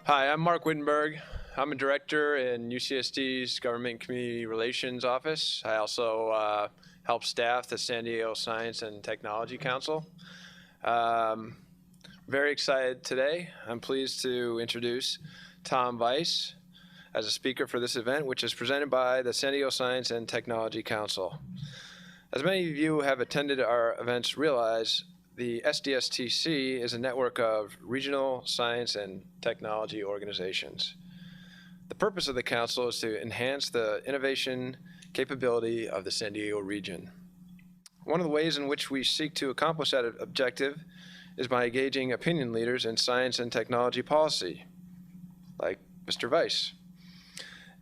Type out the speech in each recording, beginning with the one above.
Hi, I'm Mark Wittenberg. I'm a director in UCSD's Government Community Relations Office. I also help staff the San Diego Science and Technology Council. Very excited today. I'm pleased to introduce Tom Vice as a speaker for this event, which is presented by the San Diego Science and Technology Council. As many of you who have attended our events realize, the SDSTC is a network of regional science and technology organizations. The purpose of the council is to enhance the innovation capability of the San Diego region. One of the ways in which we seek to accomplish that objective is by engaging opinion leaders in science and technology policy, like Mr. Vice.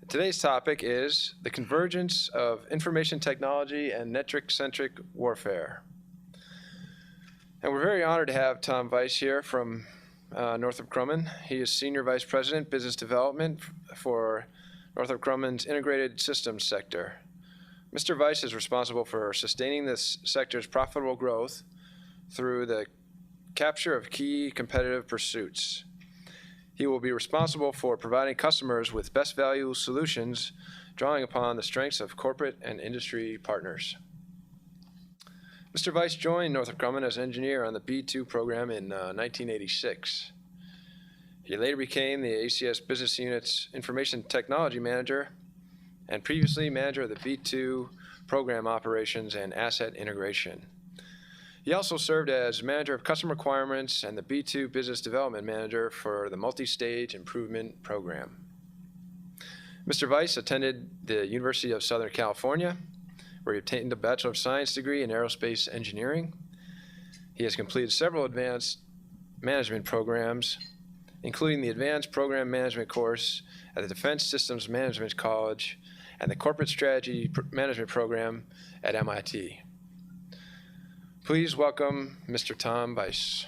Today's topic is the convergence of information technology and Net-Centric warfare. And we're very honored to have Tom Vice here from Northrop Grumman. He is Senior Vice President, Business Development for Northrop Grumman's Integrated Systems sector. Mr. Vice is responsible for sustaining this sector's profitable growth through the capture of key competitive pursuits. He will be responsible for providing customers with best value solutions, drawing upon the strengths of corporate and industry partners. Mr. Vice joined Northrop Grumman as engineer on the B-2 program in 1986. He later became the ACS Business Unit's Information Technology Manager and previously manager of the B-2 program operations and asset integration. He also served as manager of customer requirements and the B-2 Business Development Manager for the Multi-Stage Improvement Program. Mr. Vice attended the University of Southern California, where he obtained a Bachelor of Science degree in Aerospace Engineering. He has completed several advanced management programs, including the Advanced Program Management course at the Defense Systems Management College and the Corporate Strategy Management Program at MIT. Please welcome Mr. Tom Vice.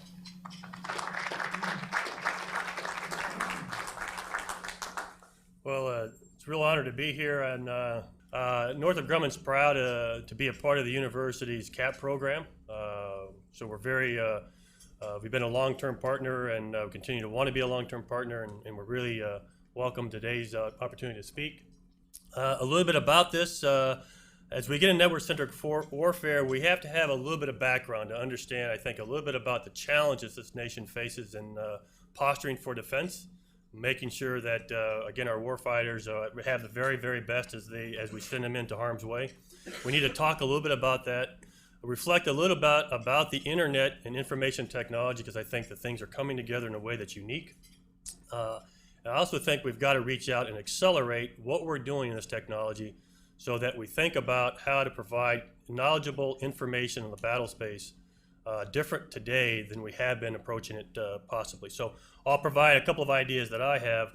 Well, it's a real honor to be here, and Northrop Grumman's proud to be a part of the university's CAP program. So we're very, we've been a long-term partner and continue to want to be a long-term partner, and we're really welcome today's opportunity to speak. A little bit about this. As we get in network-centric warfare, we have to have a little bit of background to understand, I think, a little bit about the challenges this nation faces in posturing for defense, making sure that, again, our warfighters have the very, very best as we send them into harm's way. We need to talk a little bit about that, reflect a little bit about the internet and information technology, because I think that things are coming together in a way that's unique. I also think we've got to reach out and accelerate what we're doing in this technology so that we think about how to provide knowledgeable information in the battle space different today than we have been approaching it possibly. So I'll provide a couple of ideas that I have.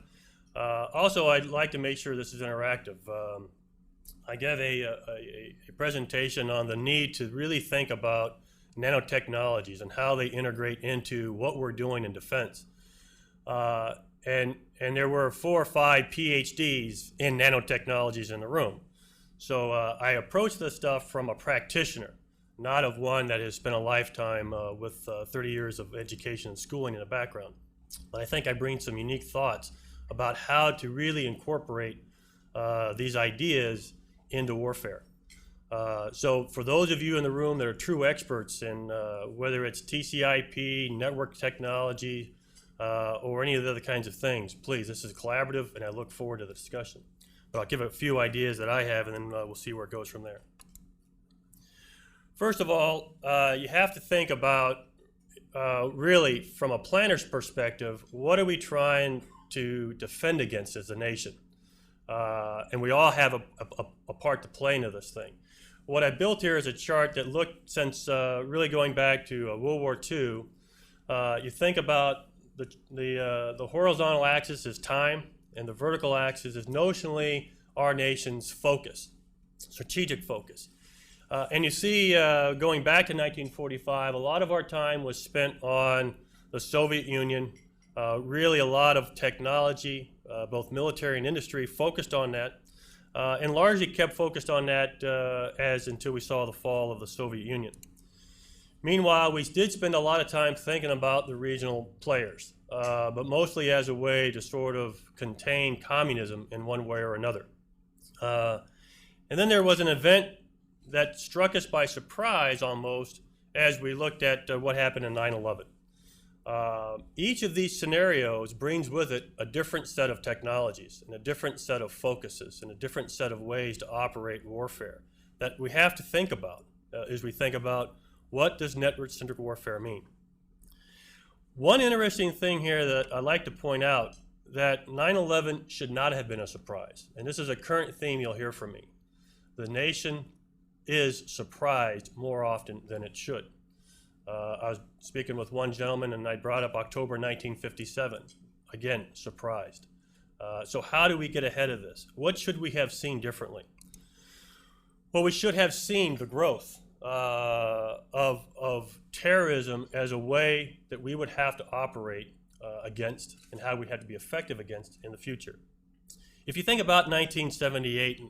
Also, I'd like to make sure this is interactive. I gave a presentation on the need to really think about nanotechnologies and how they integrate into what we're doing in defense. And there were 4 or 5 PhDs in nanotechnologies in the room. So I approached this stuff from a practitioner, not of one that has spent a lifetime with 30 years of education and schooling in the background. But I think I bring some unique thoughts about how to really incorporate these ideas into warfare. So for those of you in the room that are true experts in whether it's TCP, network technology, or any of the other kinds of things, please, this is collaborative, and I look forward to the discussion. But I'll give a few ideas that I have, and then we'll see where it goes from there. First of all, you have to think about, really, from a planner's perspective, what are we trying to defend against as a nation? And we all have a part to play into this thing. What I built here is a chart that looked, since really going back to World War II, you think about the horizontal axis is time, and the vertical axis is notionally our nation's focus, strategic focus. And you see, going back to 1945, a lot of our time was spent on the Soviet Union, really a lot of technology, both military and industry, focused on that, and largely kept focused on that until we saw the fall of the Soviet Union. Meanwhile, we did spend a lot of time thinking about the regional players, but mostly as a way to sort of contain communism in one way or another. And then there was an event that struck us by surprise almost as we looked at what happened in 9/11. Each of these scenarios brings with it a different set of technologies and a different set of focuses and a different set of ways to operate warfare that we have to think about as we think about what does network-centric warfare mean. One interesting thing here that I'd like to point out, that 9/11 should not have been a surprise, and this is a current theme you'll hear from me. The nation is surprised more often than it should. I was speaking with one gentleman and I brought up October 1957. Again, surprised. So how do we get ahead of this? What should we have seen differently? Well, we should have seen the growth of terrorism as a way that we would have to operate against and how we had to be effective against in the future. If you think about 1978,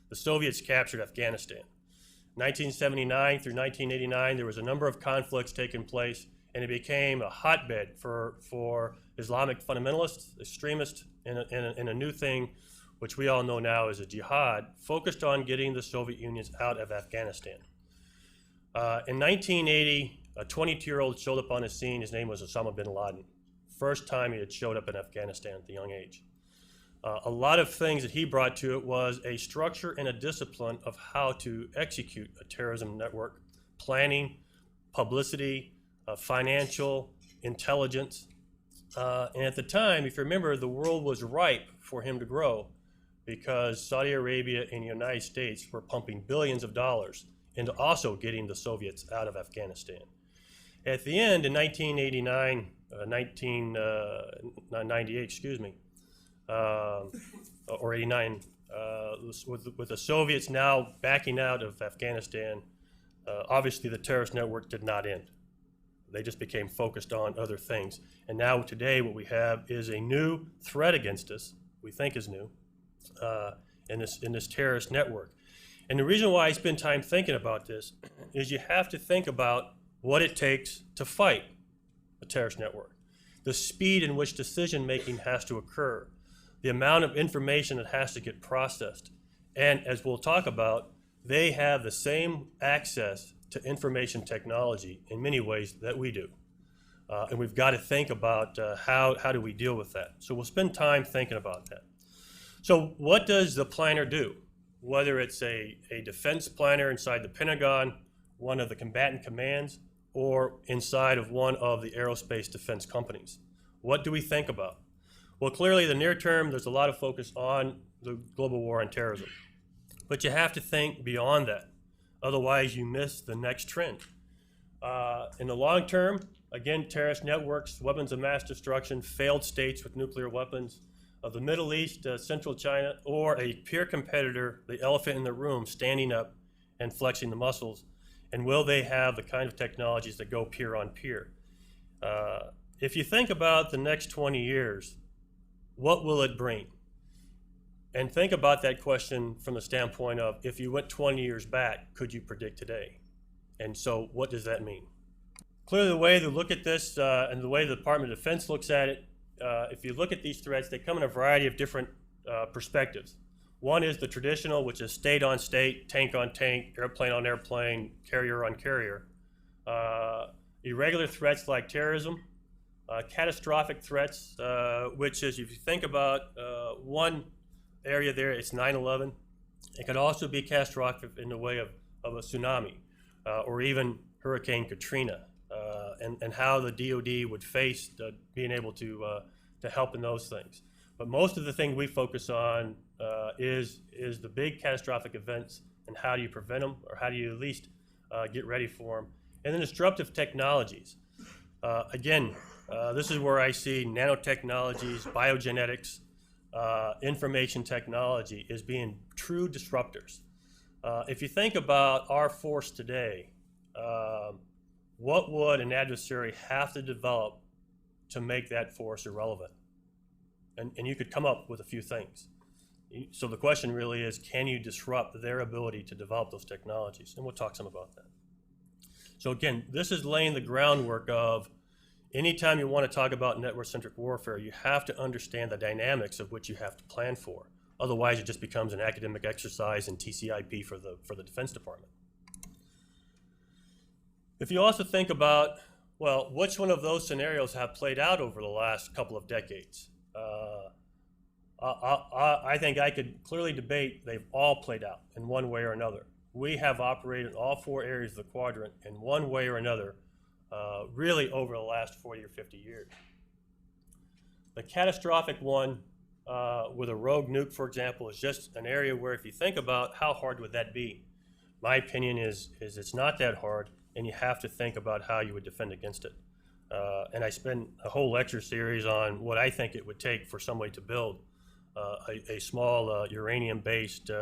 the Soviets captured Afghanistan. 1979 through 1989, there was a number of conflicts taking place, and it became a hotbed for Islamic fundamentalists, extremists, and a new thing, which we all know now as a jihad, focused on getting the Soviet Union out of Afghanistan. In 1980, a 22-year-old showed up on the scene. His name was Osama bin Laden. First time he had showed up in Afghanistan at the young age. A lot of things that he brought to it was a structure and a discipline of how to execute a terrorism network, planning, publicity, financial, intelligence. And at the time, if you remember, the world was ripe for him to grow because Saudi Arabia and the United States were pumping billions of dollars into also getting the Soviets out of Afghanistan. At the end, in 1998, or 89, with the Soviets now backing out of Afghanistan, obviously the terrorist network did not end. They just became focused on other things. And now today what we have is a new threat against us, we think is new, in this terrorist network. And the reason why I spend time thinking about this is you have to think about what it takes to fight a terrorist network, the speed in which decision making has to occur, the amount of information that has to get processed. And as we'll talk about, they have the same access to information technology in many ways that we do. And we've got to think about how do we deal with that. So we'll spend time thinking about that. So what does the planner do? Whether it's a defense planner inside the Pentagon, one of the combatant commands, or inside of one of the aerospace defense companies. What do we think about? Well, clearly the near term, there's a lot of focus on the global war on terrorism. But you have to think beyond that. Otherwise, you miss the next trend. In the long term, again, terrorist networks, weapons of mass destruction, failed states with nuclear weapons, the Middle East, Central China, or a peer competitor, the elephant in the room, standing up and flexing the muscles. And will they have the kind of technologies that go peer on peer? If you think about the next 20 years, what will it bring? And think about that question from the standpoint of, if you went 20 years back, could you predict today? And so what does that mean? Clearly the way to look at this and the way the Department of Defense looks at it, if you look at these threats, they come in a variety of different perspectives. One is the traditional, which is state on state, tank on tank, airplane on airplane, carrier on carrier. Irregular threats like terrorism, catastrophic threats, which is, if you think about one area there, it's 9/11. It could also be catastrophic in the way of a tsunami or even Hurricane Katrina, and how the DoD would face being able to help in those things. But most of the thing we focus on is the big catastrophic events and how do you prevent them, or how do you at least get ready for them. And then disruptive technologies. Again, this is where I see nanotechnologies, biogenetics, information technology as being true disruptors. If you think about our force today, what would an adversary have to develop to make that force irrelevant? And you could come up with a few things. So the question really is, can you disrupt their ability to develop those technologies? And we'll talk some about that. So again, this is laying the groundwork of anytime you want to talk about network-centric warfare, you have to understand the dynamics of which you have to plan for. Otherwise, it just becomes an academic exercise in TCIP for the Defense Department. If you also think about, well, which one of those scenarios have played out over the last couple of decades? I think I could clearly debate they've all played out in one way or another. We have operated all 4 areas of the quadrant in one way or another, really over the last 40 or 50 years. The catastrophic one with a rogue nuke, for example, is just an area where if you think about how hard would that be, my opinion is it's not that hard, and you have to think about how you would defend against it. And I spent a whole lecture series on what I think it would take for somebody to build a small uranium-based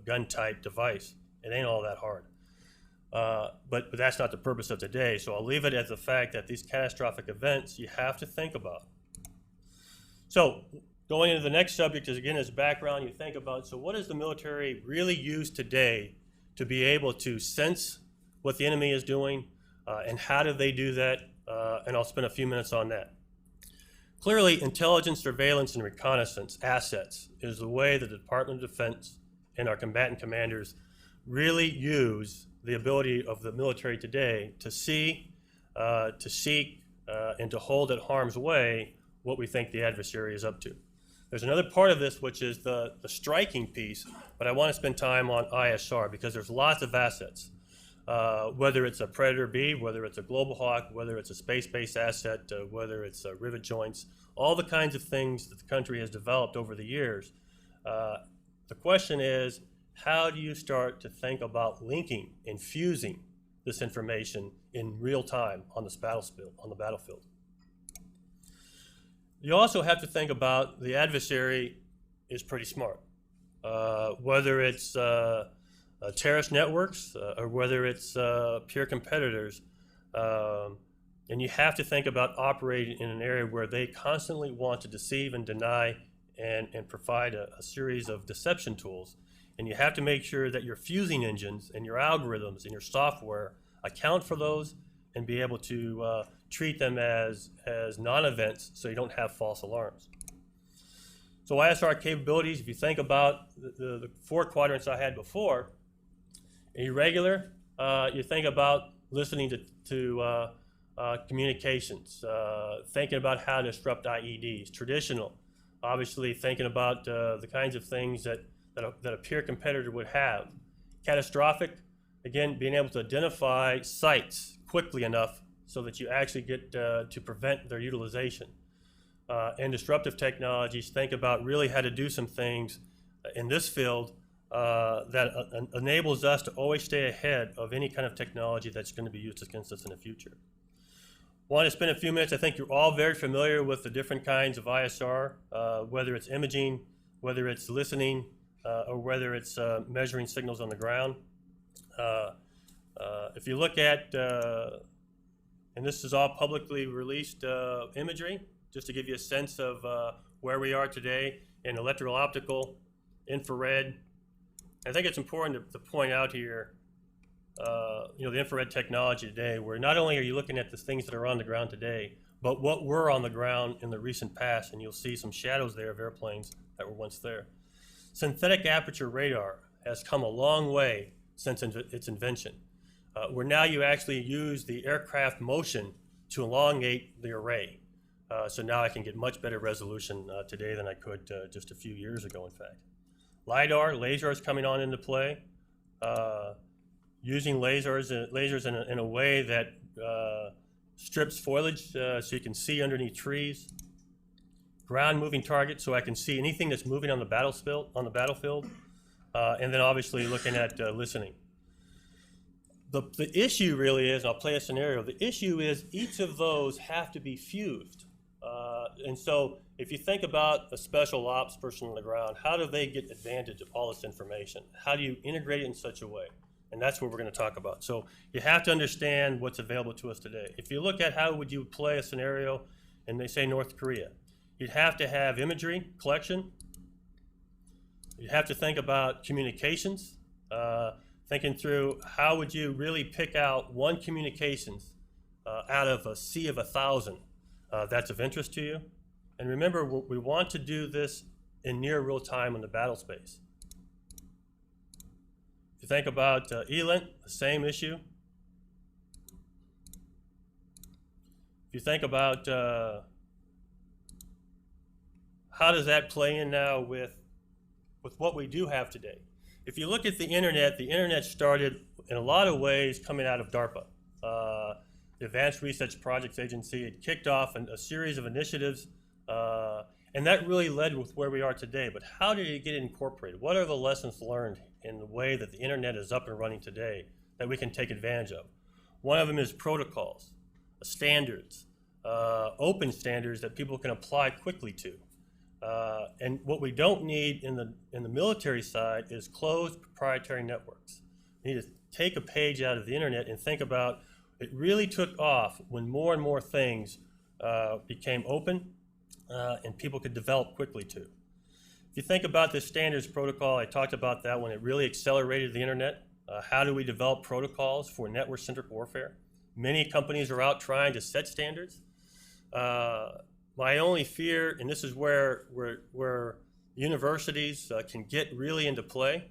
gun-type device. It ain't all that hard. But that's not the purpose of today, so I'll leave it as the fact that these catastrophic events you have to think about. So going into the next subject is, again, as background, you think about, so what does the military really use today to be able to sense what the enemy is doing, and how do they do that? And I'll spend a few minutes on that. Clearly, intelligence, surveillance, and reconnaissance assets is the way that the Department of Defense and our combatant commanders really use the ability of the military today to see, to seek, and to hold at harm's way what we think the adversary is up to. There's another part of this which is the striking piece, but I want to spend time on ISR because there's lots of assets. Whether it's a Predator B, whether it's a Global Hawk, whether it's a space-based asset, whether it's rivet joints, all the kinds of things that the country has developed over the years. The question is, how do you start to think about linking and fusing this information in real time on the battlefield? You also have to think about the adversary is pretty smart. Whether it's terrorist networks or whether it's peer competitors, and you have to think about operating in an area where they constantly want to deceive and deny and provide a series of deception tools. And you have to make sure that your fusing engines and your algorithms and your software account for those and be able to treat them as non-events so you don't have false alarms. So ISR capabilities, if you think about the 4 quadrants I had before, irregular, you think about listening to communications, thinking about how to disrupt IEDs. Traditional, obviously thinking about the kinds of things that a peer competitor would have. Catastrophic, again, being able to identify sites quickly enough so that you actually get to prevent their utilization. And disruptive technologies, think about really how to do some things in this field that enables us to always stay ahead of any kind of technology that's going to be used against us in the future. Want to spend a few minutes, I think you're all very familiar with the different kinds of ISR, whether it's imaging, whether it's listening, or whether it's measuring signals on the ground. If you look at, and this is all publicly released imagery, just to give you a sense of where we are today in electrical, optical, infrared. I think it's important to point out here, the infrared technology today, where not only are you looking at the things that are on the ground today, but what were on the ground in the recent past, and you'll see some shadows there of airplanes that were once there. Synthetic aperture radar has come a long way since its invention, where now you actually use the aircraft motion to elongate the array. So now I can get much better resolution today than I could just a few years ago, in fact. LiDAR, laser is coming on into play. Using lasers in a way that strips foliage so you can see underneath trees. Ground moving targets, so I can see anything that's moving on the battlefield. And then obviously looking at listening. The issue really is, and I'll play a scenario, the issue is each of those have to be fused. And so if you think about a special ops person on the ground, how do they get advantage of all this information? How do you integrate it in such a way? And that's what we're going to talk about. So you have to understand what's available to us today. If you look at how would you play a scenario, and they say North Korea, you'd have to have imagery collection. You'd have to think about communications. thinking through how would you really pick out one communications out of a sea of 1,000 that's of interest to you. And remember, we want to do this in near real time in the battle space. If you think about ELINT, the same issue. If you think about how does that play in now with what we do have today. If you look at the internet started in a lot of ways coming out of DARPA. The Advanced Research Projects Agency. It kicked off a series of initiatives, and that really led with where we are today. But how did it get incorporated? What are the lessons learned in the way that the internet is up and running today that we can take advantage of? One of them is protocols, standards, open standards that people can apply quickly to. And what we don't need in the military side is closed proprietary networks. We need to take a page out of the internet and think about it really took off when more and more things became open and people could develop quickly too. If you think about this standards protocol, I talked about that when it really accelerated the internet. How do we develop protocols for network-centric warfare? Many companies are out trying to set standards. My only fear, and this is where universities can get really into play,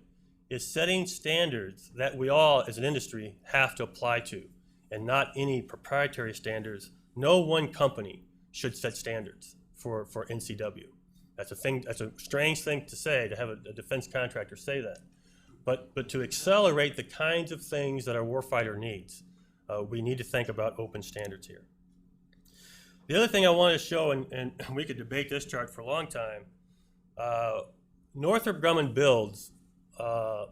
is setting standards that we all as an industry have to apply to, and not any proprietary standards. No one company should set standards for NCW. That's a strange thing to say, to have a defense contractor say that. But to accelerate the kinds of things that our warfighter needs, we need to think about open standards here. The other thing I want to show, and we could debate this chart for a long time, Northrop Grumman builds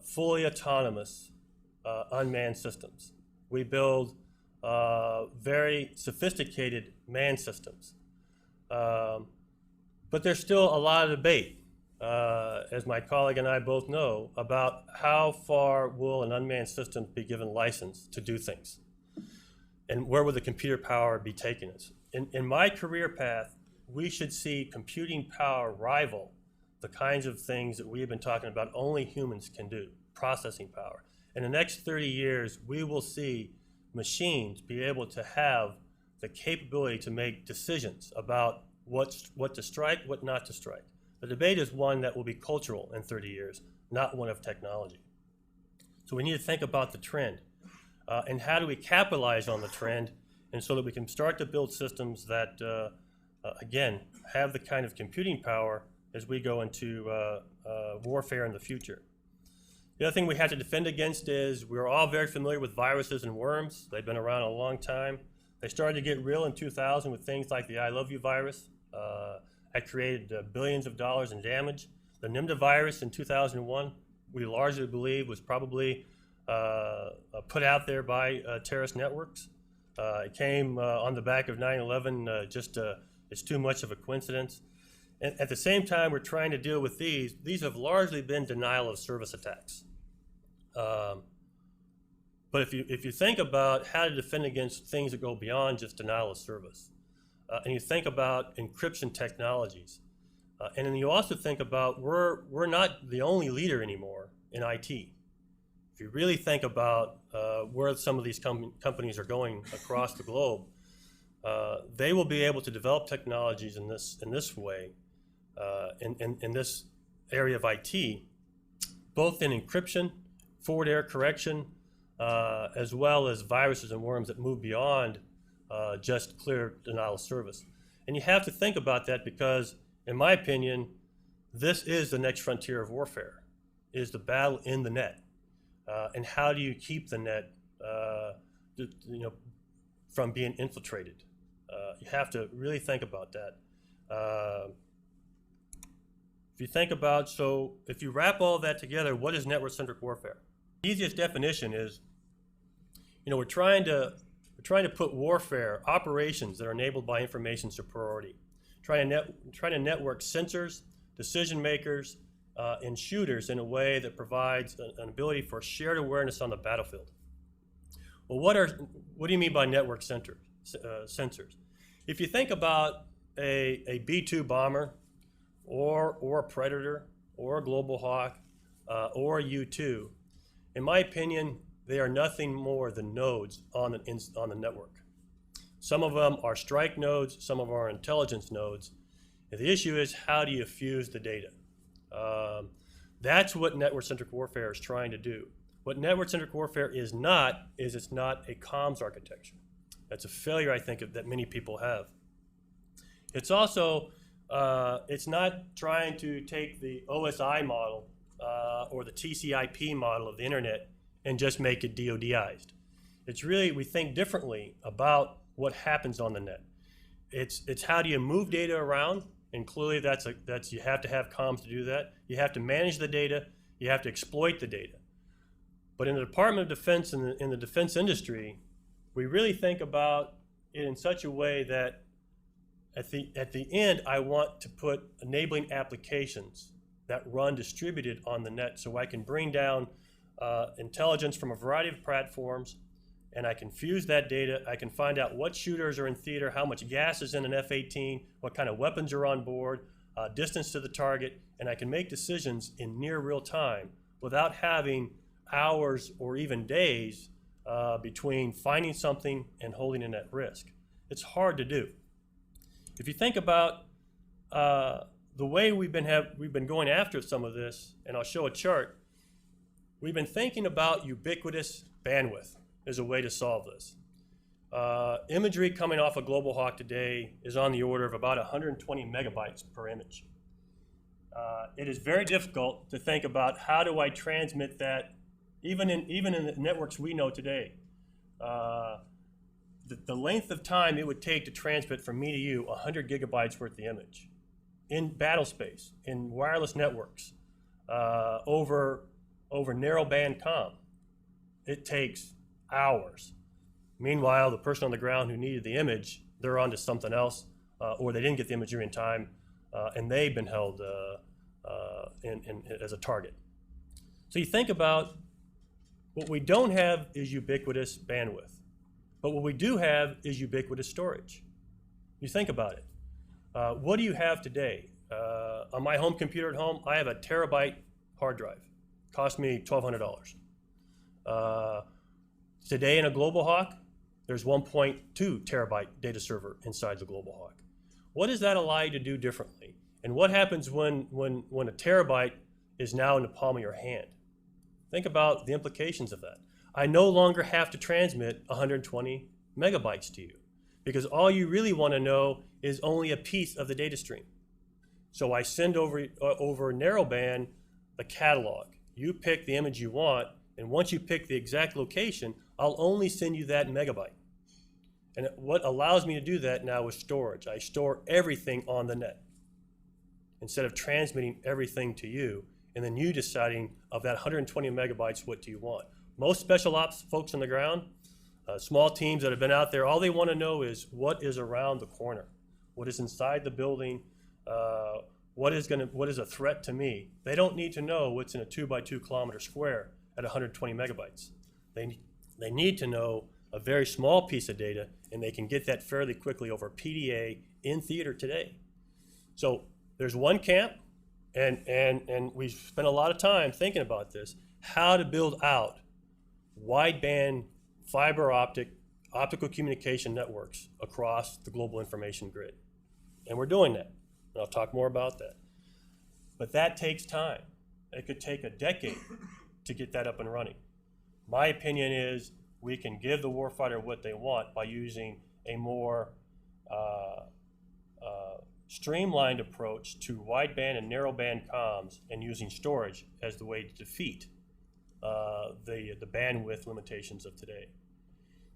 fully autonomous unmanned systems. We build very sophisticated manned systems. But there's still a lot of debate, as my colleague and I both know, about how far will an unmanned system be given license to do things, and where will the computer power be taking us. In my career path, we should see computing power rival the kinds of things that we have been talking about only humans can do, processing power. In the next 30 years, we will see machines be able to have the capability to make decisions about what to strike, what not to strike. The debate is one that will be cultural in 30 years, not one of technology. So we need to think about the trend, and how do we capitalize on the trend, and so that we can start to build systems that, again, have the kind of computing power as we go into warfare in the future. The other thing we have to defend against is we're all very familiar with viruses and worms. They've been around a long time. They started to get real in 2000 with things like the I Love You virus. That created billions of dollars in damage. The NIMDA virus in 2001, we largely believe was probably put out there by terrorist networks. It came on the back of 9/11, it's too much of a coincidence. And at the same time, we're trying to deal with these. These have largely been denial of service attacks. But if you think about how to defend against things that go beyond just denial of service, and you think about encryption technologies, and then you also think about we're not the only leader anymore in IT. If you really think about where some of these companies are going across the globe, they will be able to develop technologies in this way, in this area of IT, both in encryption, forward error correction, as well as viruses and worms that move beyond just clear denial of service. And you have to think about that because, in my opinion, this is the next frontier of warfare, is the battle in the net. And how do you keep the net from being infiltrated? You have to really think about that. If you think about, so if you wrap all that together, what is network-centric warfare? The easiest definition is, we're trying to put warfare operations that are enabled by information superiority, trying to network sensors, decision makers, and shooters in a way that provides an ability for shared awareness on the battlefield. Well, what do you mean by network sensors? If you think about a B-2 bomber, or a Predator, or a Global Hawk, or a U-2, In my opinion, they are nothing more than nodes on the network. Some of them are strike nodes, some of them are intelligence nodes. And the issue is, how do you fuse the data? That's what network-centric warfare is trying to do. What network-centric warfare is not, is it's not a comms architecture. That's a failure, I think, that many people have. It's also, it's not trying to take the OSI model or the TCP model of the internet and just make it DoDized. It's really, we think differently about what happens on the net. It's how do you move data around, and clearly that's you have to have comms to do that. You have to manage the data. You have to exploit the data. But in the Department of Defense and in the defense industry, we really think about it in such a way that at the end, I want to put enabling applications that run distributed on the net, so I can bring down intelligence from a variety of platforms, and I can fuse that data. I can find out what shooters are in theater, how much gas is in an F-18, what kind of weapons are on board, distance to the target, and I can make decisions in near real time without having hours or even days between finding something and holding it at risk. It's hard to do. If you think about the way we've been going after some of this, and I'll show a chart, we've been thinking about ubiquitous bandwidth as a way to solve this. Imagery coming off a Global Hawk today is on the order of about 120 megabytes per image. It is very difficult to think about how do I transmit that, even in the networks we know today. The length of time it would take to transmit from me to you 100 gigabytes worth of image in battle space, in wireless networks, over narrowband comm, it takes hours. Meanwhile, the person on the ground who needed the image, they're on to something else, or they didn't get the imagery in time, and they've been held as a target. So you think about what we don't have is ubiquitous bandwidth, but what we do have is ubiquitous storage. You think about it. What do you have today? On my home computer at home, I have a terabyte hard drive. Cost me $1,200. Today in a Global Hawk, there's 1.2 terabyte data server inside the Global Hawk. What does that allow you to do differently? And what happens when a terabyte is now in the palm of your hand? Think about the implications of that. I no longer have to transmit 120 megabytes to you, because all you really want to know is only a piece of the data stream. So I send over narrowband the catalog. You pick the image you want, and once you pick the exact location, I'll only send you that megabyte. And what allows me to do that now is storage. I store everything on the net instead of transmitting everything to you, and then you deciding of that 120 megabytes, what do you want? Most special ops folks on the ground, small teams that have been out there, all they want to know is what is around the corner, what is inside the building, what is a threat to me. They don't need to know what's in a 2 by 2 kilometer square at 120 megabytes. They need to know a very small piece of data, and they can get that fairly quickly over PDA in theater today. So there's one camp, and we've spent a lot of time thinking about this, how to build out wideband fiber optical communication networks across the global information grid. And we're doing that. And I'll talk more about that. But that takes time. It could take a decade to get that up and running. My opinion is we can give the warfighter what they want by using a more streamlined approach to wideband and narrowband comms, and using storage as the way to defeat the bandwidth limitations of today.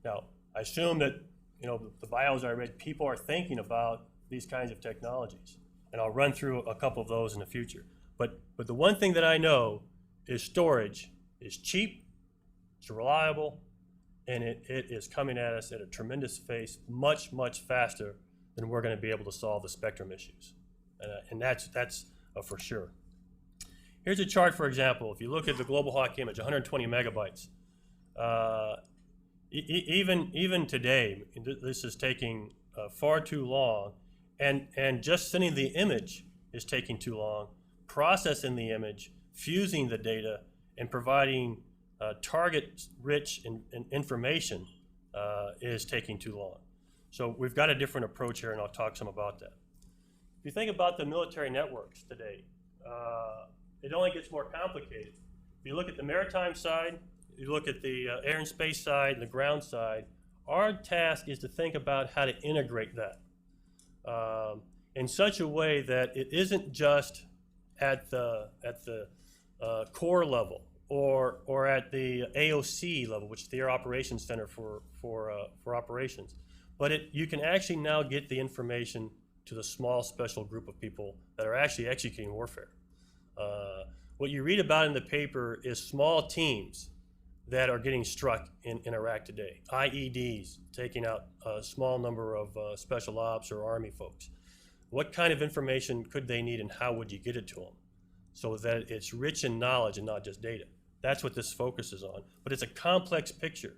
Now, I assume that the bios I read, people are thinking about these kinds of technologies, and I'll run through a couple of those in the future. But the one thing that I know is storage is cheap, it's reliable, and it is coming at us at a tremendous pace, much, much faster than we're going to be able to solve the spectrum issues. And that's for sure. Here's a chart, for example. If you look at the Global Hawk image, 120 megabytes. Even today, this is taking far too long, and just sending the image is taking too long. Processing the image, fusing the data, and providing target-rich information is taking too long. So we've got a different approach here, and I'll talk some about that. If you think about the military networks today, it only gets more complicated. If you look at the maritime side, you look at the air and space side and the ground side, our task is to think about how to integrate that in such a way that it isn't just at the core level or at the AOC level, which is the Air Operations Center for operations, but you can actually now get the information to the small special group of people that are actually executing warfare. What you read about in the paper is small teams that are getting struck in Iraq today. IEDs taking out a small number of special ops or Army folks. What kind of information could they need, and how would you get it to them so that it's rich in knowledge and not just data? That's what this focuses on. But it's a complex picture.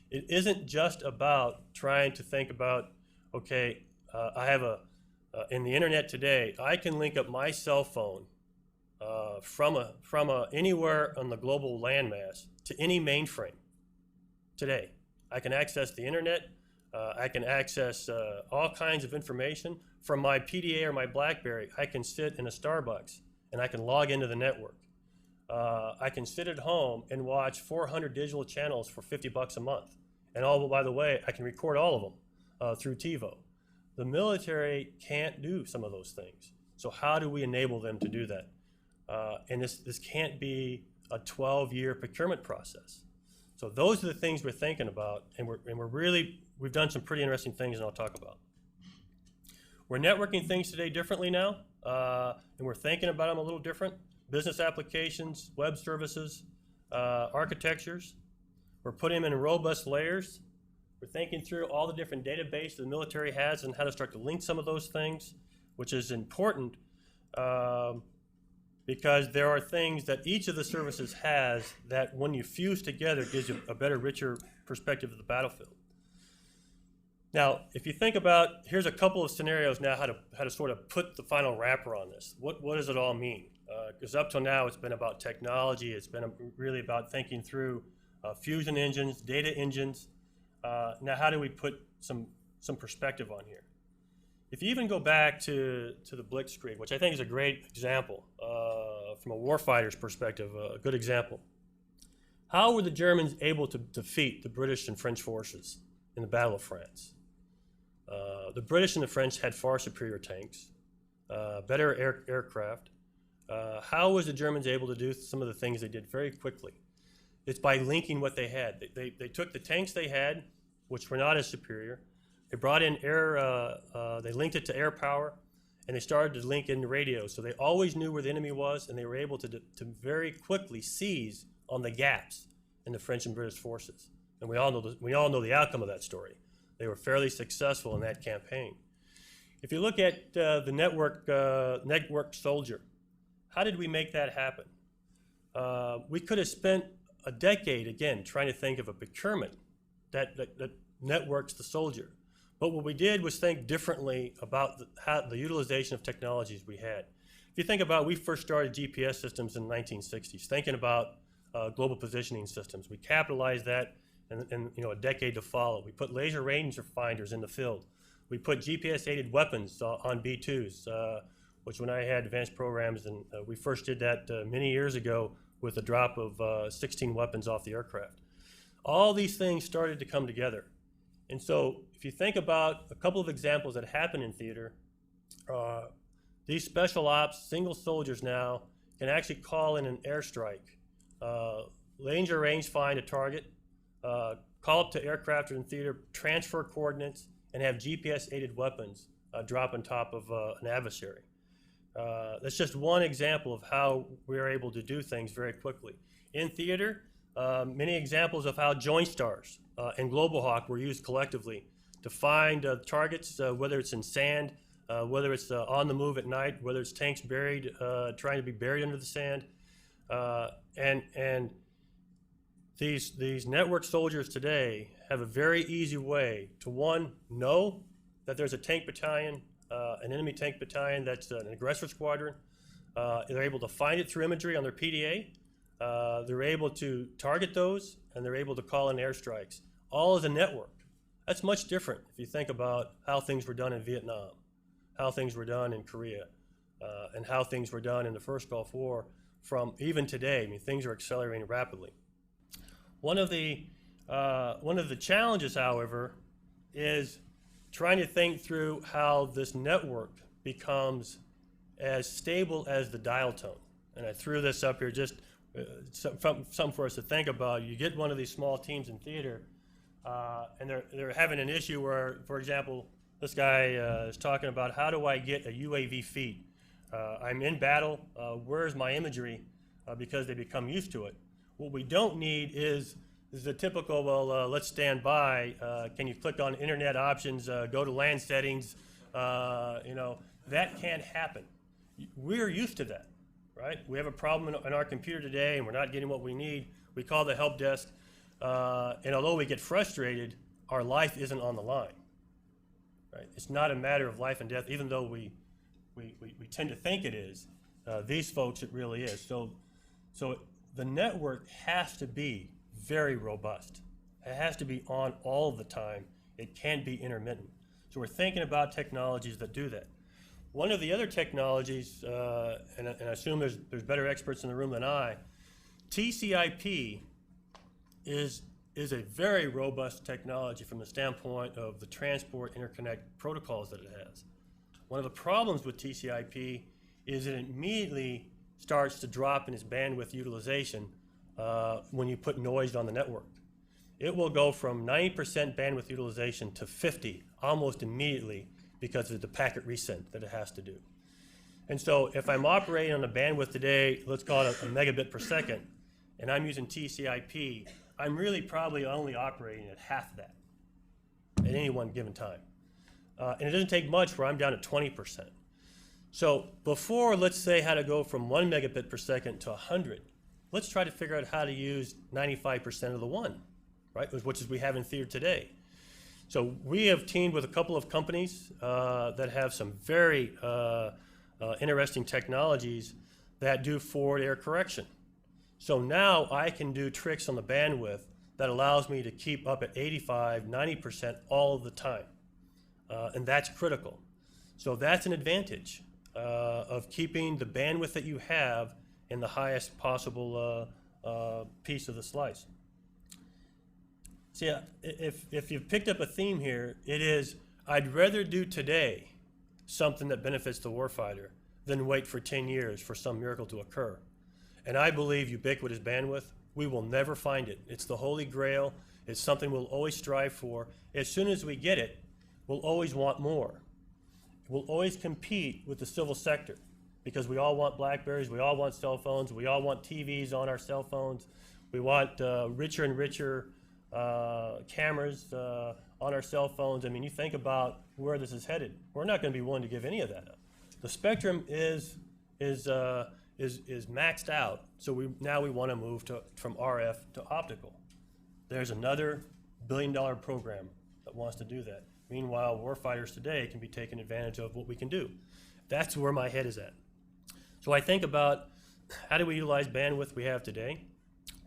It isn't just about trying to think about, okay, I have in the internet today, I can link up my cell phone from anywhere on the global landmass to any mainframe today. I can access the internet. I can access all kinds of information. From my PDA or my BlackBerry, I can sit in a Starbucks and I can log into the network. I can sit at home and watch 400 digital channels for $50 a month. And by the way, I can record all of them through TiVo. The military can't do some of those things. So how do we enable them to do that? And this can't be a 12-year procurement process. So those are the things we're thinking about, and we've done some pretty interesting things, and I'll talk about. We're networking things today differently now, and we're thinking about them a little different. Business applications, web services, architectures. We're putting them in robust layers. We're thinking through all the different databases the military has and how to start to link some of those things, which is important because there are things that each of the services has that when you fuse together gives you a better, richer perspective of the battlefield. Now, if you think about, here's a couple of scenarios now how to sort of put the final wrapper on this. What does it all mean? Because up till now it's been about technology, it's been really about thinking through fusion engines, data engines. Now how do we put some perspective on here? If you even go back to the Blitzkrieg, which I think is a great example from a warfighter's perspective, a good example. How were the Germans able to defeat the British and French forces in the Battle of France? The British and the French had far superior tanks, better aircraft. How was the Germans able to do some of the things they did very quickly? It's by linking what they had. They took the tanks they had, which were not as superior. They brought in air, they linked it to air power, and they started to link in the radio. So they always knew where the enemy was, and they were able to very quickly seize on the gaps in the French and British forces. And we all know the outcome of that story. They were fairly successful in that campaign. If you look at the network soldier, how did we make that happen? We could have spent a decade, again, trying to think of a procurement that networks the soldier. But what we did was think differently about the utilization of technologies we had. If you think about, we first started GPS systems in the 1960s, thinking about global positioning systems. We capitalized that and a decade to follow. We put laser range finders in the field. We put GPS-aided weapons on B-2s, which when I had advanced programs, and we first did that many years ago with a drop of 16 weapons off the aircraft. All these things started to come together. And so if you think about a couple of examples that happen in theater, these special ops, single soldiers now can actually call in an airstrike, range find a target, call up to aircraft in theater, transfer coordinates, and have GPS-aided weapons drop on top of an adversary. That's just one example of how we're able to do things very quickly. In theater, many examples of how Joint Stars and Global Hawk were used collectively to find targets, whether it's in sand, whether it's on the move at night, whether it's tanks buried, trying to be buried under the sand. And these network soldiers today have a very easy way to, one, know that there's a tank battalion, an enemy tank battalion that's an aggressor squadron. They're able to find it through imagery on their PDA. They're able to target those, and they're able to call in airstrikes, all as a network. That's much different if you think about how things were done in Vietnam, how things were done in Korea, and how things were done in the first Gulf War. From even today, I mean, things are accelerating rapidly. One of the challenges, however, is trying to think through how this network becomes as stable as the dial tone. And I threw this up here just something for us to think about. You get one of these small teams in theater, and they're having an issue where, for example, this guy is talking about, how do I get a UAV feed? I'm in battle, where's my imagery? Because they become used to it. What we don't need is the typical, well, let's stand by, can you click on internet options, go to LAN settings, that can't happen. We're used to that, right? We have a problem in our computer today and we're not getting what we need. We call the help desk, and although we get frustrated, our life isn't on the line, right? It's not a matter of life and death, even though we tend to think it is. These folks, it really is. So the network has to be very robust. It has to be on all of the time. It can't be intermittent. So we're thinking about technologies that do that. One of the other technologies, and I assume there's better experts in the room than I, TCP is a very robust technology from the standpoint of the transport interconnect protocols that it has. One of the problems with TCP is it immediately starts to drop in its bandwidth utilization when you put noise on the network. It will go from 90% bandwidth utilization to 50 almost immediately because of the packet resend that it has to do. And so if I'm operating on a bandwidth today, let's call it a megabit per second, and I'm using TCP, I'm really probably only operating at half that at any one given time. And it doesn't take much where I'm down at 20%. So before, let's say, how to go from 1 megabit per second to 100, let's try to figure out how to use 95% of the one, right, which is we have in theater today. So we have teamed with a couple of companies that have some very interesting technologies that do forward air correction. So now I can do tricks on the bandwidth that allows me to keep up at 85, 90% all of the time. And that's critical. So that's an advantage of keeping the bandwidth that you have in the highest possible piece of the slice. See, if you've picked up a theme here, it is, I'd rather do today something that benefits the warfighter than wait for 10 years for some miracle to occur. And I believe ubiquitous bandwidth, we will never find it. It's the holy grail. It's something we'll always strive for. As soon as we get it, we'll always want more. We'll always compete with the civil sector because we all want BlackBerries, we all want cell phones, we all want TVs on our cell phones, we want richer and richer cameras on our cell phones. I mean, you think about where this is headed. We're not going to be willing to give any of that up. The spectrum is maxed out, so now we want to move from RF to optical. There's another billion-dollar program that wants to do that. Meanwhile, warfighters today can be taking advantage of what we can do. That's where my head is at. So I think about, how do we utilize bandwidth we have today?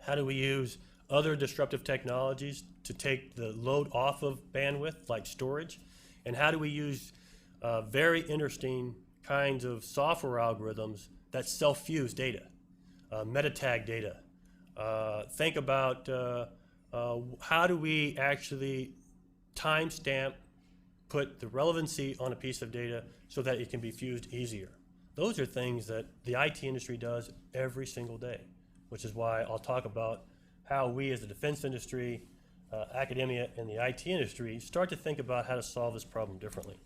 How do we use other disruptive technologies to take the load off of bandwidth, like storage? And how do we use very interesting kinds of software algorithms that self-fuse data, meta-tag data? Think about how do we actually timestamp, put the relevancy on a piece of data so that it can be fused easier. Those are things that the IT industry does every single day, which is why I'll talk about how we as the defense industry, academia, and the IT industry start to think about how to solve this problem differently.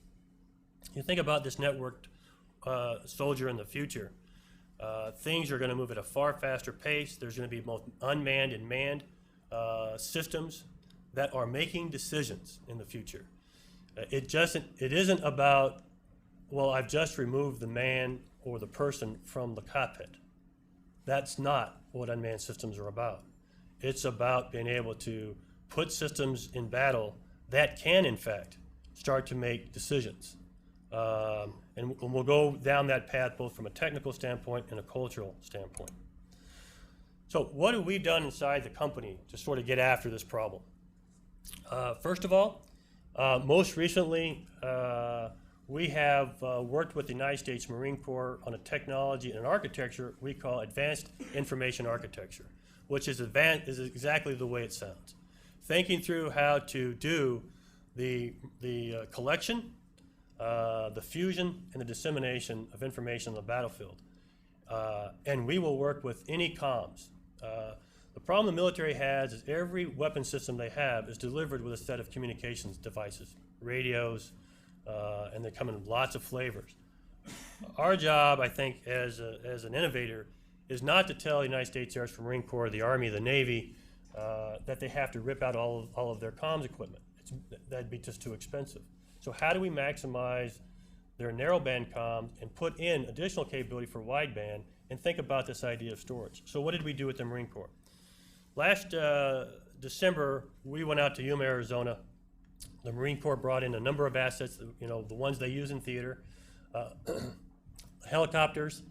You think about this networked soldier in the future, things are going to move at a far faster pace. There's going to be both unmanned and manned systems that are making decisions in the future. It isn't about, well, I've just removed the man or the person from the cockpit. That's not what unmanned systems are about. It's about being able to put systems in battle that can, in fact, start to make decisions. And we'll go down that path both from a technical standpoint and a cultural standpoint. So what have we done inside the company to sort of get after this problem? First of all, most recently, we have worked with the United States Marine Corps on a technology and an architecture we call Advanced Information Architecture, which is exactly the way it sounds. Thinking through how to do the collection, the fusion, and the dissemination of information on the battlefield. And we will work with any comms. The problem the military has is every weapon system they have is delivered with a set of communications devices, radios, and they come in lots of flavors. Our job, I think, as an innovator, is not to tell the United States Air Force, Marine Corps, the Army, the Navy, that they have to rip out all of their comms equipment. That'd be just too expensive. So how do we maximize their narrowband comms and put in additional capability for wideband and think about this idea of storage? So what did we do with the Marine Corps? Last December, we went out to Yuma, Arizona. The Marine Corps brought in a number of assets, the ones they use in theater, helicopters,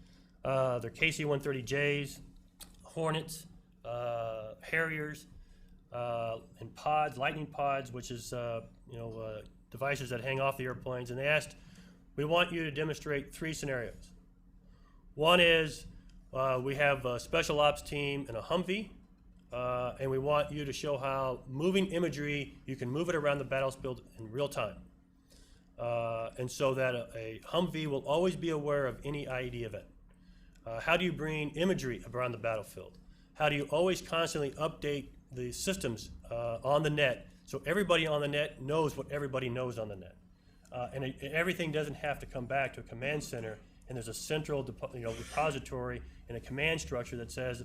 their KC-130Js, Hornets, Harriers, and pods, lightning pods, which is devices that hang off the airplanes. And they asked, we want you to demonstrate 3 scenarios. One is we have a special ops team in a Humvee, and we want you to show how moving imagery, you can move it around the battlefield in real time. And so that a Humvee will always be aware of any IED event. How do you bring imagery around the battlefield? How do you always constantly update the systems on the net so everybody on the net knows what everybody knows on the net? And everything doesn't have to come back to a command center, and there's a central repository and a command structure that says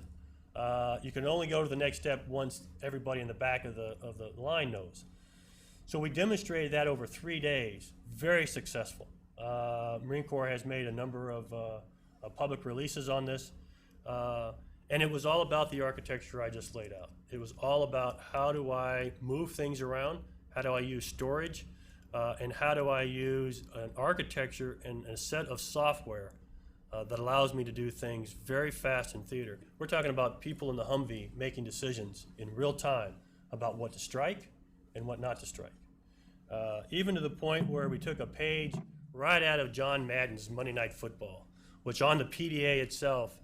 you can only go to the next step once everybody in the back of the line knows. So we demonstrated that over 3 days, very successful. Marine Corps has made a number of public releases on this, and it was all about the architecture I just laid out. It was all about how do I move things around, how do I use storage, and how do I use an architecture and a set of software that allows me to do things very fast in theater. We're talking about people in the Humvee making decisions in real time about what to strike and what not to strike. Even to the point where we took a page right out of John Madden's Monday Night Football, which on the PDA itself,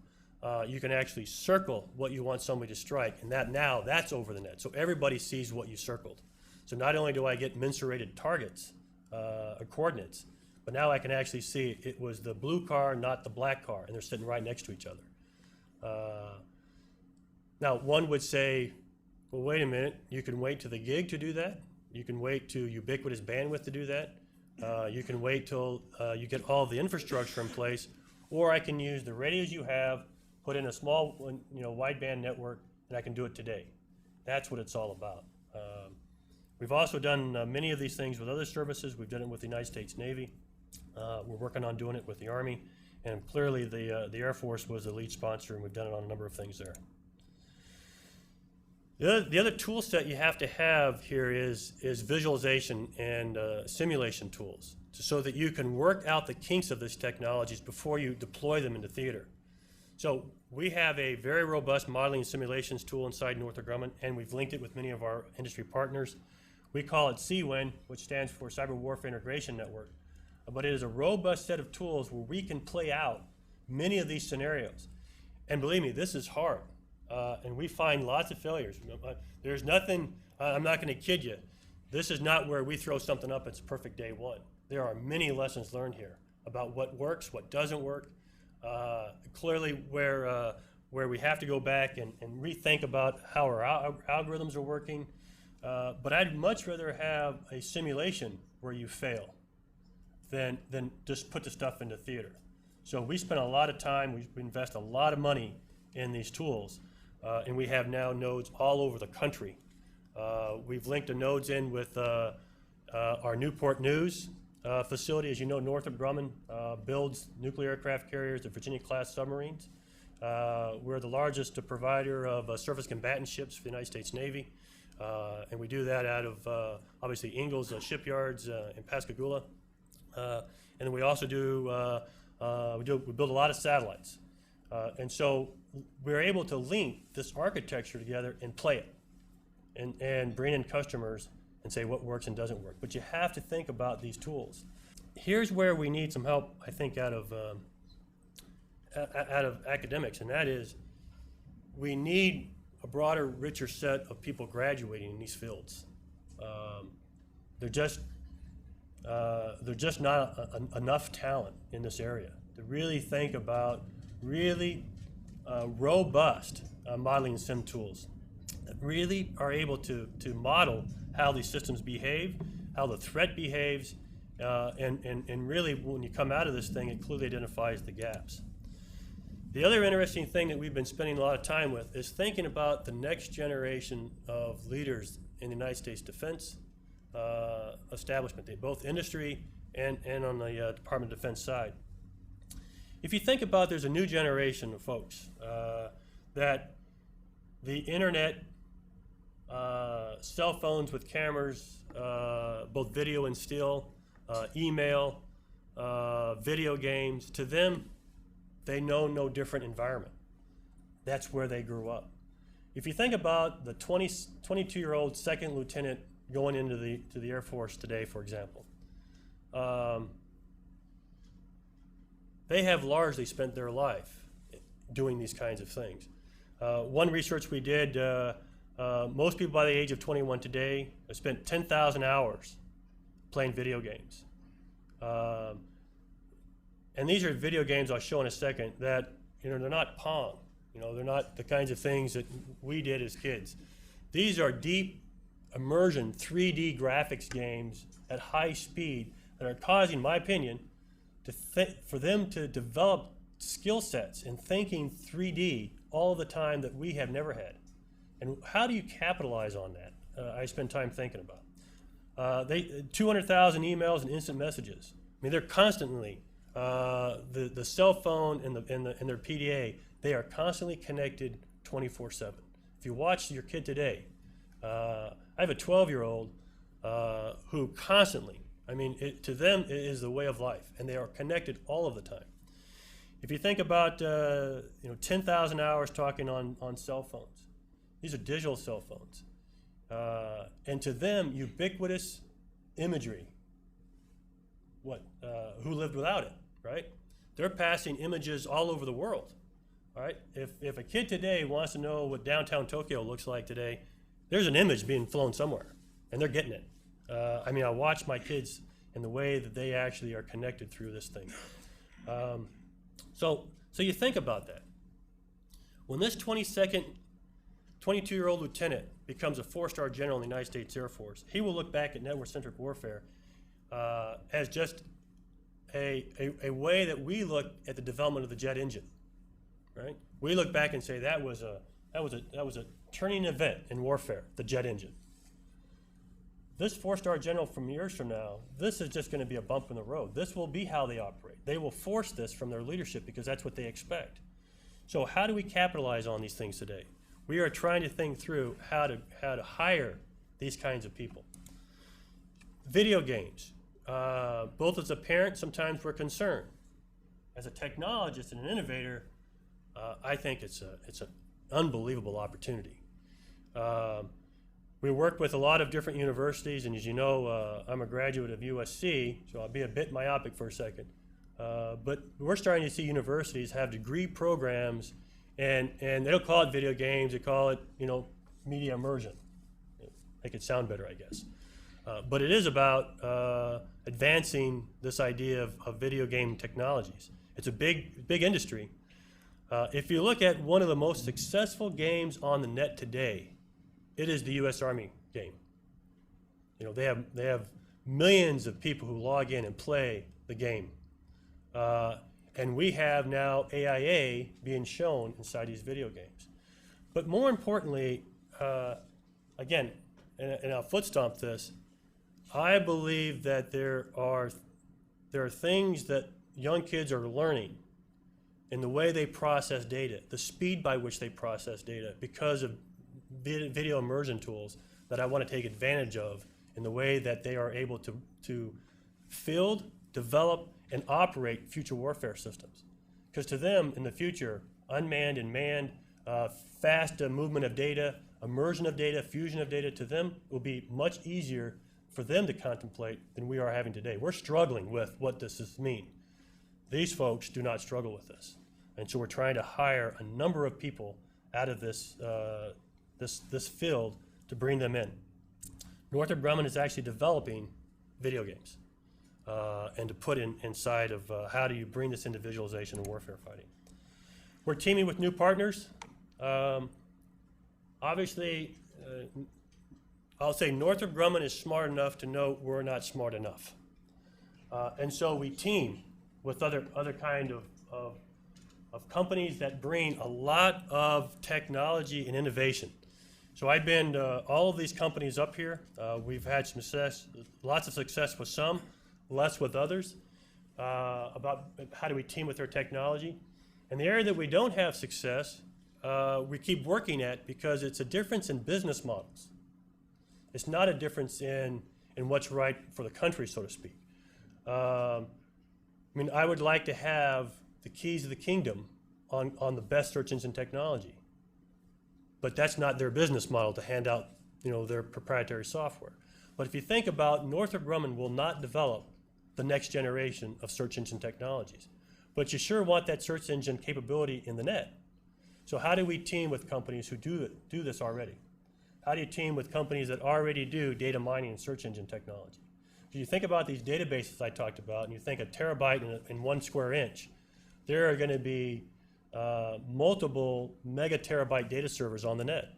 you can actually circle what you want somebody to strike, and that's over the net. So everybody sees what you circled. So not only do I get mensurated targets, or coordinates, but now I can actually see it was the blue car, not the black car, and they're sitting right next to each other. Now, one would say, well, wait a minute, you can wait to the gig to do that. You can wait to ubiquitous bandwidth to do that. You can wait till you get all the infrastructure in place, or I can use the radios you have, put in a small, wideband network, and I can do it today. That's what it's all about. We've also done many of these things with other services. We've done it with the United States Navy. We're working on doing it with the Army, and clearly the Air Force was the lead sponsor, and we've done it on a number of things there. The other tool set you have to have here is visualization and simulation tools, so that you can work out the kinks of these technologies before you deploy them into theater. So we have a very robust modeling and simulations tool inside Northrop Grumman, and we've linked it with many of our industry partners. We call it CWIN, which stands for Cyber Warfare Integration Network. But it is a robust set of tools where we can play out many of these scenarios. And believe me, this is hard. And we find lots of failures. There's nothing, I'm not going to kid you, this is not where we throw something up, it's perfect day one. There are many lessons learned here about what works, what doesn't work. Clearly where we have to go back and rethink about how our algorithms are working. But I'd much rather have a simulation where you fail than just put the stuff into theater. So we spend a lot of time, we invest a lot of money in these tools, and we have now nodes all over the country. We've linked the nodes in with our Newport News facility. As you know, Northrop Grumman builds nuclear aircraft carriers, the Virginia-class submarines. We're the largest provider of surface combatant ships for the United States Navy. And we do that out of, obviously, Ingalls shipyards in Pascagoula. And then we also we build a lot of satellites. And so we're able to link this architecture together and play it and bring in customers and say what works and doesn't work. But you have to think about these tools. Here's where we need some help, I think, out of academics, and that is we need a broader, richer set of people graduating in these fields. They're just not enough talent in this area to really think about really robust modeling sim tools that really are able to model how these systems behave, how the threat behaves, and really when you come out of this thing, it clearly identifies the gaps. The other interesting thing that we've been spending a lot of time with is thinking about the next generation of leaders in the United States defense establishment, both industry and on the Department of Defense side. If you think about, there's a new generation of folks that the internet, cell phones with cameras, both video and still, email, video games, to them, they know no different environment. That's where they grew up. If you think about the 22-year-old second lieutenant going into the Air Force today, for example, they have largely spent their life doing these kinds of things. One research we did, most people by the age of 21 today have spent 10,000 hours playing video games. And these are video games I'll show in a second that, they're not Pong. They're not the kinds of things that we did as kids. These are deep immersion 3D graphics games at high speed that are causing, in my opinion, for them to develop skill sets in thinking 3D all the time that we have never had. And how do you capitalize on that? I spend time thinking about. 200,000 emails and instant messages. I mean, they're constantly, the cell phone and their PDA, they are constantly connected 24/7. If you watch your kid today, I have a 12-year-old who constantly, to them it is the way of life, and they are connected all of the time. If you think about 10,000 hours talking on cell phones, these are digital cell phones, and to them ubiquitous imagery. Who lived without it, right? They're passing images all over the world. All right, if a kid today wants to know what downtown Tokyo looks like today, there's an image being flown somewhere, and they're getting it. I watch my kids and the way that they actually are connected through this thing. So you think about that. When this 22-year-old lieutenant becomes a 4-star general in the United States Air Force, he will look back at network-centric warfare as just a way that we look at the development of the jet engine. Right? We look back and say that was a turning event in warfare, the jet engine. This 4-star general from years from now, this is just going to be a bump in the road. This will be how they operate. They will force this from their leadership because that's what they expect. So how do we capitalize on these things today? We are trying to think through how to hire these kinds of people. Video games. Both as a parent, sometimes we're concerned. As a technologist and an innovator, I think it's an unbelievable opportunity. We work with a lot of different universities, and as you know, I'm a graduate of USC, so I'll be a bit myopic for a second. But we're starting to see universities have degree programs, and they don't call it video games, they call it media immersion. Make it sound better, I guess. But it is about advancing this idea of video game technologies. It's a big industry. If you look at one of the most successful games on the net today, it is the U.S. Army game. They have millions of people who log in and play the game. And we have now AIA being shown inside these video games. But more importantly, again, and I'll foot stomp this, I believe that there are things that young kids are learning in the way they process data, the speed by which they process data because of video immersion tools that I want to take advantage of in the way that they are able to field, develop, and operate future warfare systems. Because to them, in the future, unmanned and manned, fast movement of data, immersion of data, fusion of data to them will be much easier for them to contemplate than we are having today. We're struggling with what does this mean. These folks do not struggle with this. And so we're trying to hire a number of people out of this, this field to bring them in. Northrop Grumman is actually developing video games and to put inside of how do you bring this individualization in warfare fighting. We're teaming with new partners. Obviously, I'll say Northrop Grumman is smart enough to know we're not smart enough. And so we team with other kind of companies that bring a lot of technology and innovation. So I've been to all of these companies up here. We've had success, lots of success with some, less with others, about how do we team with their technology. And the area that we don't have success, we keep working at because it's a difference in business models. It's not a difference in what's right for the country, so to speak. I mean, I would like to have the keys of the kingdom on the best search engine technology. But that's not their business model to hand out, their proprietary software. But if you think about Northrop Grumman will not develop the next generation of search engine technologies. But you sure want that search engine capability in the net. So how do we team with companies who do this already? How do you team with companies that already do data mining and search engine technology? If you think about these databases I talked about, and you think a terabyte in 1 square inch, there are going to be multiple mega terabyte data servers on the net.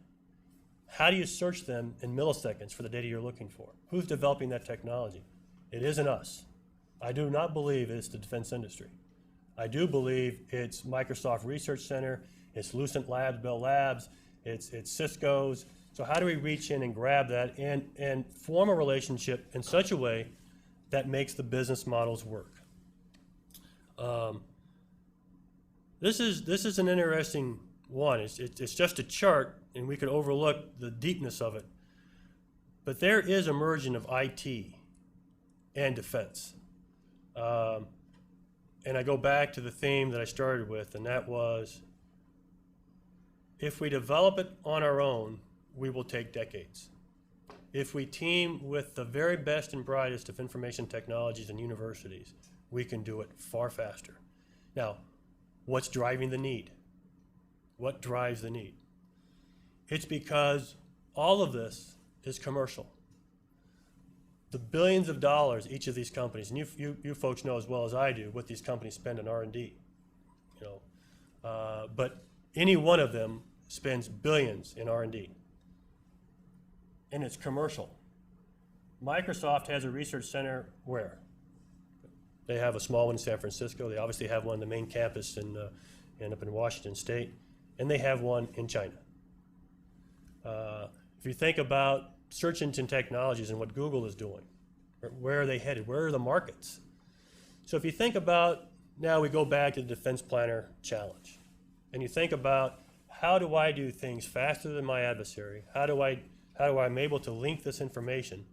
How do you search them in milliseconds for the data you're looking for? Who's developing that technology? It isn't us. I do not believe it's the defense industry. I do believe it's Microsoft Research Center, it's Lucent Labs, Bell Labs, it's Cisco's. So how do we reach in and grab that and form a relationship in such a way that makes the business models work? This is an interesting one. It's just a chart, and we could overlook the deepness of it. But there is a merging of IT and defense. And I go back to the theme that I started with, and that was, if we develop it on our own, we will take decades. If we team with the very best and brightest of information technologies and universities, we can do it far faster. Now, what's driving the need? What drives the need? It's because all of this is commercial. The billions of dollars each of these companies, and you folks know as well as I do what these companies spend on R&D, but any one of them spends billions in R&D, and it's commercial. Microsoft has a research center where? They have a small one in San Francisco. They obviously have one on the main campus up in Washington State, and they have one in China. If you think about search engine technologies and what Google is doing, where are they headed? Where are the markets? So if you think about, now we go back to the Defense Planner Challenge, and you think about, how do I do things faster than my adversary? How do I'm able to link this information?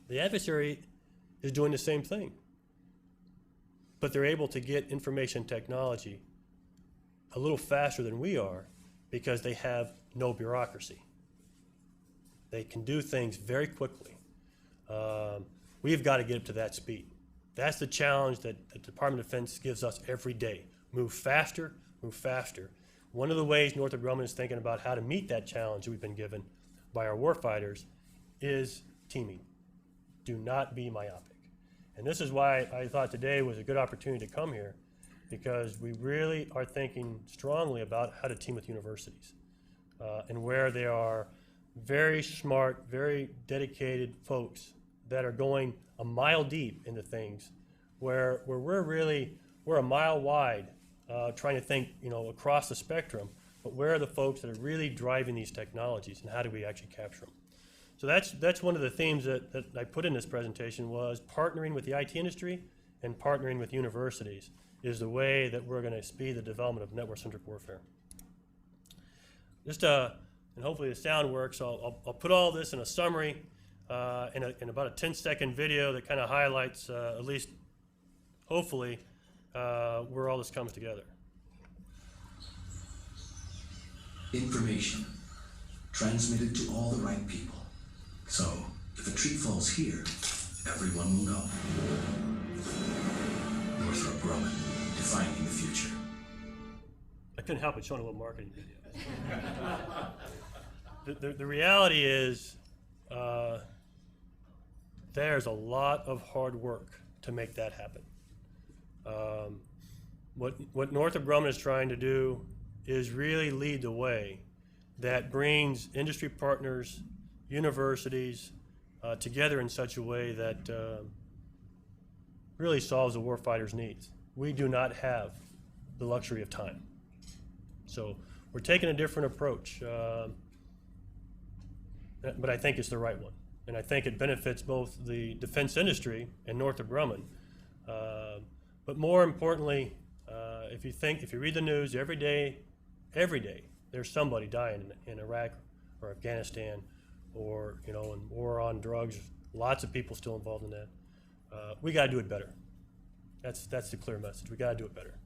The adversary is doing the same thing, but they're able to get information technology a little faster than we are because they have no bureaucracy. They can do things very quickly. We've got to get up to that speed. That's the challenge that the Department of Defense gives us every day. Move faster, move faster. One of the ways Northrop Grumman is thinking about how to meet that challenge that we've been given by our warfighters is teaming. Do not be myopic. And this is why I thought today was a good opportunity to come here, because we really are thinking strongly about how to team with universities and where they are very smart, very dedicated folks that are going a mile deep into things where we're a mile wide trying to think across the spectrum, but where are the folks that are really driving these technologies and how do we actually capture them? So that's one of the themes that I put in this presentation, was partnering with the IT industry and partnering with universities is the way that we're going to speed the development of network-centric warfare. And hopefully the sound works. I'll put all this in a summary in about a 10-second video that kind of highlights, at least hopefully, where all this comes together. Information transmitted to all the right people. So, if a tree falls here, everyone will know. Northrop Grumman, defining the future. I couldn't help but showing a little marketing video. The reality is, there's a lot of hard work to make that happen. What Northrop Grumman is trying to do is really lead the way that brings industry partners, universities, together in such a way that really solves the warfighter's needs. We do not have the luxury of time. So we're taking a different approach, but I think it's the right one. And I think it benefits both the defense industry and Northrop Grumman. But more importantly, if you read the news every day, there's somebody dying in Iraq or Afghanistan, or in war on drugs. Lots of people still involved in that. We got to do it better. That's the clear message. We got to do it better,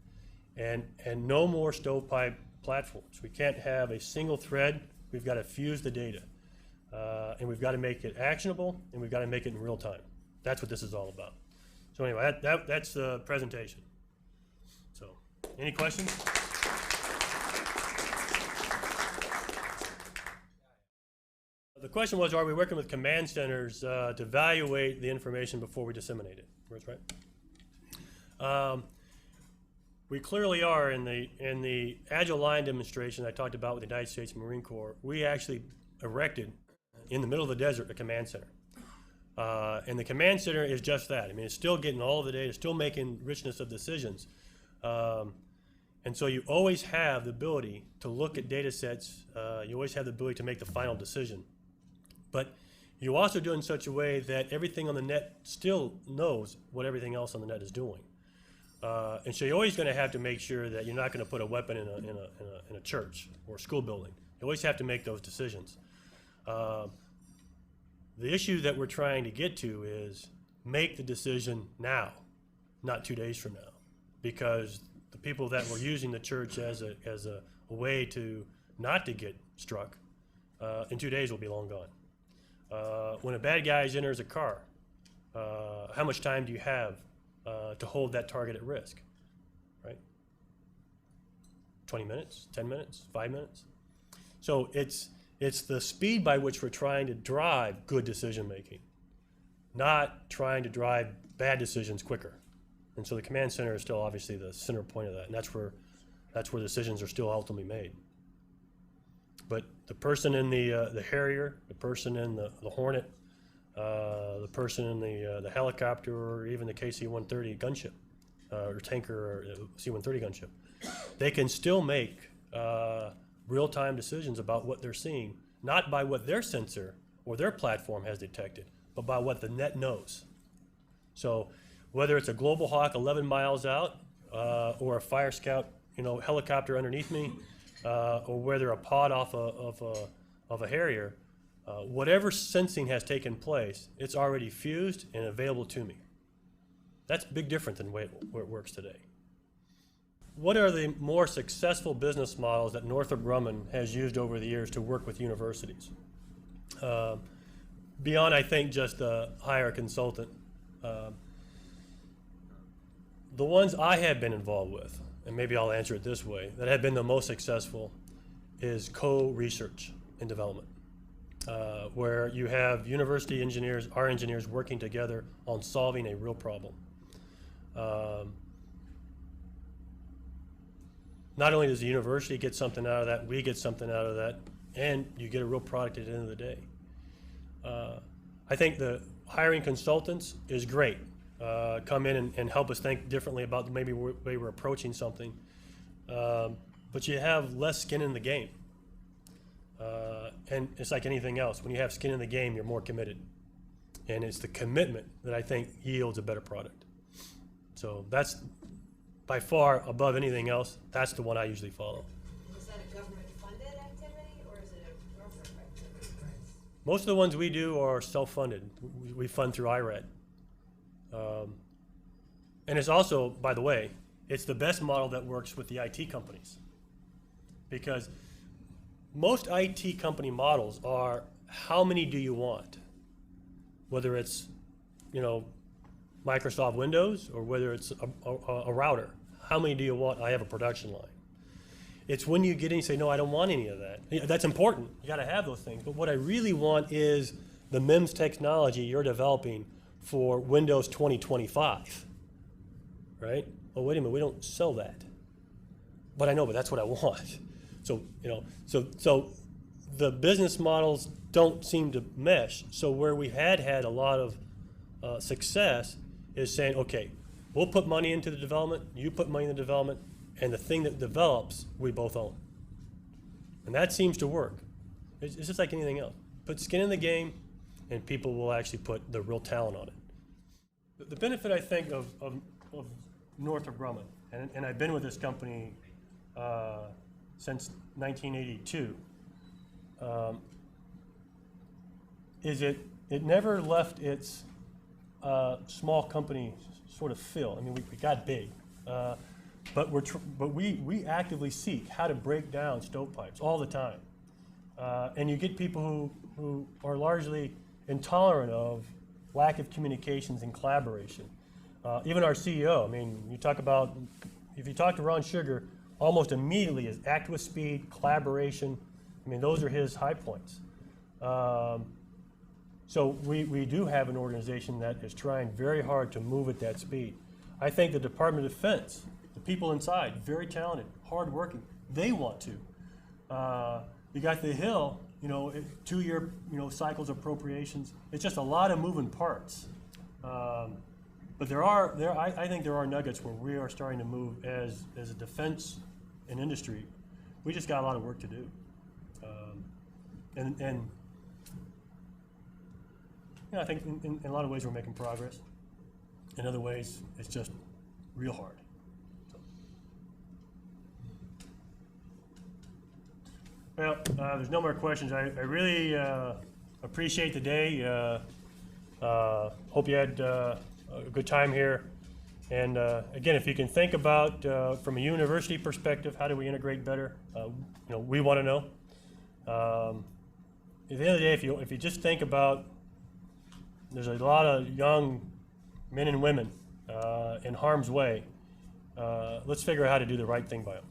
and no more stovepipe platforms. We can't have a single thread. We've got to fuse the data, and we've got to make it actionable, and we've got to make it in real time. That's what this is all about. So anyway, that's the presentation. So, any questions? The question was, are we working with command centers to evaluate the information before we disseminate it? That's right. We clearly are. In the Agile Line demonstration I talked about with the United States Marine Corps, we actually erected in the middle of the desert a command center. And the command center is just that. I mean, it's still getting all of the data, still making richness of decisions. And so you always have the ability to look at data sets. You always have the ability to make the final decision. But you also do it in such a way that everything on the net still knows what everything else on the net is doing. And so you're always going to have to make sure that you're not going to put a weapon in a church or a school building. You always have to make those decisions. The issue that we're trying to get to is make the decision now, not 2 days from now, because the people that were using the church as a way to not to get struck in 2 days will be long gone. When a bad guy enters a car, how much time do you have to hold that target at risk, right? 20 minutes, 10 minutes, 5 minutes? So it's the speed by which we're trying to drive good decision making, not trying to drive bad decisions quicker. And so the command center is still obviously the center point of that, and that's where decisions are still ultimately made. But the person in the Harrier, the person in the Hornet, the person in the helicopter, or even the KC-130 gunship, or tanker, or C-130 gunship, they can still make real-time decisions about what they're seeing, not by what their sensor or their platform has detected, but by what the net knows. So whether it's a Global Hawk 11 miles out, or a Fire Scout, helicopter underneath me, or whether a pod off of a Harrier, whatever sensing has taken place, it's already fused and available to me. That's big different than where it works today. What are the more successful business models that Northrop Grumman has used over the years to work with universities? Beyond, I think, just hire a consultant. The ones I have been involved with, and maybe I'll answer it this way, that have been the most successful is co-research and development, where you have university engineers, our engineers, working together on solving a real problem. Not only does the university get something out of that, we get something out of that, and you get a real product at the end of the day. I think the hiring consultants is great. Come in and help us think differently about maybe the way we're approaching something. But you have less skin in the game. And it's like anything else. When you have skin in the game, you're more committed. And it's the commitment that I think yields a better product. So that's by far above anything else. That's the one I usually follow. Is that a government-funded activity, or is it a Northrop activity? Most of the ones we do are self-funded. We fund through IRAD. And it's also, by the way, it's the best model that works with the IT companies. Because most IT company models are, how many do you want? Whether it's, Microsoft Windows or whether it's a router. How many do you want? I have a production line. It's when you get in and say, no, I don't want any of that. Yeah, that's important. You got to have those things. But what I really want is the MEMS technology you're developing for Windows 2025, right? Oh, wait a minute, we don't sell that. But I know, but that's what I want. So, so the business models don't seem to mesh. So where we had a lot of success is saying, okay, we'll put money into the development, you put money in the development, and the thing that develops, we both own. And that seems to work. It's just like anything else. Put skin in the game, and people will actually put the real talent on it. The benefit, I think, of Northrop Grumman, and I've been with this company since 1982, is it never left its small company sort of feel. I mean, we got big, but we actively seek how to break down stovepipes all the time, and you get people who are largely intolerant of lack of communications and collaboration. Even our CEO, I mean, if you talk to Ron Sugar, almost immediately is act with speed, collaboration. I mean, those are his high points. So we do have an organization that is trying very hard to move at that speed. I think the Department of Defense, the people inside, very talented, hardworking, they want to. You got the Hill, 2-year cycles of appropriations. It's just a lot of moving parts. But I think there are nuggets where we are starting to move as a defense and industry. We just got a lot of work to do. And I think in a lot of ways we're making progress. In other ways, it's just real hard. Well, there's no more questions. I really appreciate the day. Hope you had a good time here. And again, if you can think about, from a university perspective, how do we integrate better? We want to know. At the end of the day, if you just think about, there's a lot of young men and women in harm's way. Let's figure out how to do the right thing by them.